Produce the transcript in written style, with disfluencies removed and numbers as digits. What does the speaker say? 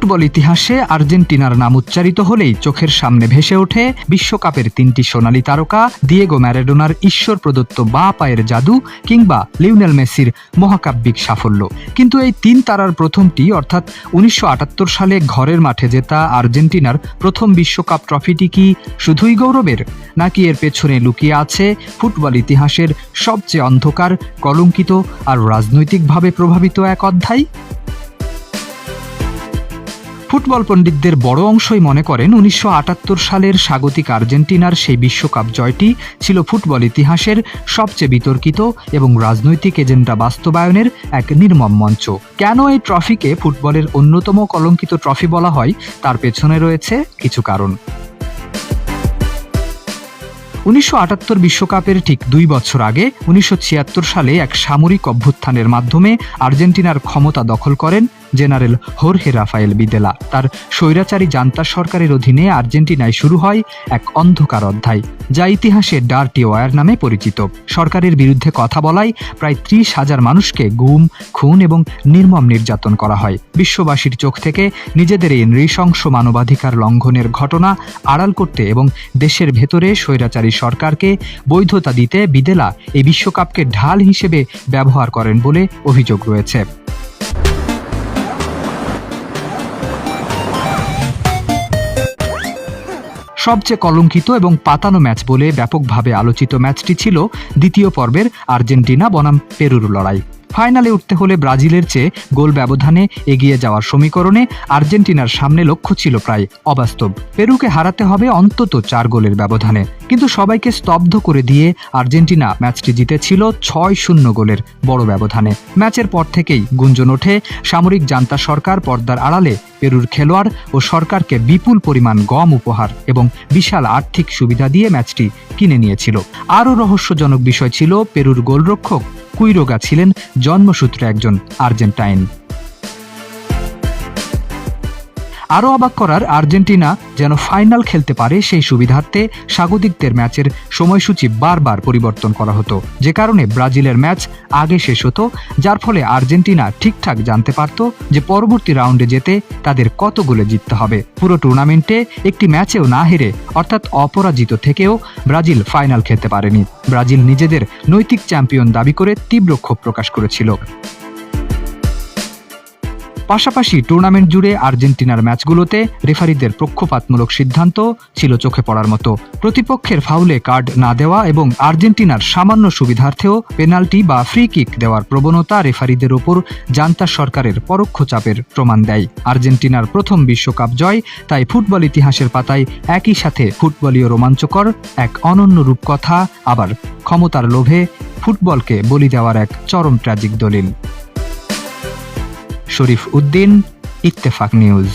Football ইতিহাসে আর্জেন্টিনার নাম উচ্চারিত হলেই চোখের সামনে ভেসে ওঠে বিশ্বকাপের ৩টি সোনালী তারকা, দিয়েগো ম্যারাডোনার ঈশ্বর প্রদত্ত বাঁ পায়ের জাদু কিংবা লিওনেল মেসির মহাকাব্যিক সাফল্য। কিন্তু এই ৩ তারার প্রথমটি অর্থাৎ ১৯৭৮ সালে ঘরের মাঠে জেতা আর্জেন্টিনার প্রথম বিশ্বকাপ ট্রফিটি কি শুধুই গৌরবের, নাকি এর পেছনে লুকিয়ে আছে ফুটবল ইতিহাসের সবচেয়ে অন্ধকার, কলঙ্কিত আর রাজনৈতিকভাবে প্রভাবিত এক অধ্যায়? ফুটবল পণ্ডিতদের বড় অংশই মনে করেন ১৯৭৮ সালের স্বাগতিক আর্জেন্টিনার সেই বিশ্বকাপ জয়টি ছিল ফুটবল ইতিহাসের সবচেয়ে বিতর্কিত এবং রাজনৈতিক এজেন্ডা বাস্তবায়নের এক নির্মম মঞ্চ। কেন এই ট্রফিকে ফুটবলের অন্যতম কলঙ্কিত ট্রফি বলা হয়, তার পেছনে রয়েছে কিছু কারণ। ১৯৭৮ বিশ্বকাপের ঠিক ২ বছর আগে ১৯৭৬ সালে এক সামরিক অভ্যুত্থানের মাধ্যমে আর্জেন্টিনার ক্ষমতা দখল করেন জেনারেল হোর্হে রাফায়েল ভিদেলা। তার স্বৈরাচারী জান্তা সরকারের অধীনে আর্জেন্টিনায় শুরু হয় এক অন্ধকার অধ্যায়, যা ইতিহাসে ডার্টি ওয়ার নামে পরিচিত। সরকারের বিরুদ্ধে কথা বলায় প্রায় ৩০,০০০ মানুষকে গুম, খুন এবং নির্মম নির্যাতন করা হয়। বিশ্ববাসীর চোখ থেকে নিজেদের এই নৃশংস মানবাধিকার লঙ্ঘনের ঘটনা আড়াল করতে এবং দেশের ভেতরে স্বৈরাচারী সরকারকে বৈধতা দিতে ভিদেলা এই বিশ্বকাপকে ঢাল হিসেবে ব্যবহার করেন বলে অভিযোগ রয়েছে। সবচেয়ে কলঙ্কিত এবং পাতানো ম্যাচ বলে ব্যাপকভাবে আলোচিত ম্যাচটি ছিল দ্বিতীয় পর্বের আর্জেন্টিনা বনাম পেরুর লড়াই। ফাইনালে উঠতে হলে ব্রাজিলের চেয়ে গোল ব্যবধানে এগিয়ে যাওয়ার সমীকরণে আর্জেন্টিনার সামনে লক্ষ্য ছিল প্রায় অবাস্তব। পেরুকে হারাতে হবে অন্তত ৪ গোলের ব্যবধানে, কিন্তু সবাইকে স্তব্ধ করে দিয়ে আর্জেন্টিনা ম্যাচটি জিতেছিল ৬-০ গোলের বড় ব্যবধানে। ম্যাচের পর থেকেই গুঞ্জন ওঠে সামরিক জান্তা সরকার পর্দার আড়ালে পেরুর খেলোয়াড় ও সরকারকে বিপুল পরিমাণ গম উপহার এবং বিশাল আর্থিক সুবিধা দিয়ে ম্যাচটি কিনে নিয়েছিল। আরও রহস্যজনক বিষয় ছিল পেরুর গোলরক্ষক কুইরোগা ছিলেন জন্মসূত্রে একজন আর্জেন্টাইন। আরও অবাক করার, আর্জেন্টিনা যেন ফাইনাল খেলতে পারে সেই সুবিধার্থে স্বাগতিকদের ম্যাচের সময়সূচি বারবার পরিবর্তন করা হতো, যে কারণে ব্রাজিলের ম্যাচ আগে শেষ হতো, যার ফলে আর্জেন্টিনা ঠিকঠাক জানতে পারত যে পরবর্তী রাউন্ডে যেতে তাদের কত গোলে জিততে হবে। পুরো টুর্নামেন্টে একটি ম্যাচেও না হেরে অর্থাৎ অপরাজিত থেকেও ব্রাজিল ফাইনাল খেলতে পারেনি। ব্রাজিল নিজেদের নৈতিক চ্যাম্পিয়ন দাবি করে তীব্র ক্ষোভ প্রকাশ করেছিল। পাশাপাশি টুর্নামেন্ট জুড়ে আর্জেন্টিনার ম্যাচগুলোতে রেফারিদের পক্ষপাতমূলক সিদ্ধান্ত ছিল চোখে পড়ার মতো। প্রতিপক্ষের ফাউলে কার্ড না দেওয়া এবং আর্জেন্টিনার সামান্য সুবিধার্থেও পেনাল্টি বা ফ্রি কিক দেওয়ার প্রবণতা রেফারিদের ওপর জান্তা সরকারের পরোক্ষ চাপের প্রমাণ দেয়। আর্জেন্টিনার প্রথম বিশ্বকাপ জয় তাই ফুটবল ইতিহাসের পাতায় একই সাথে ফুটবলীয় রোমাঞ্চকর এক অনন্য রূপকথা, আবার ক্ষমতার লোভে ফুটবলকে বলি দেওয়ার এক চরম ট্র্যাজিক দলিল। শরীফ উদ্দিন, ইত্তেফাক নিউজ।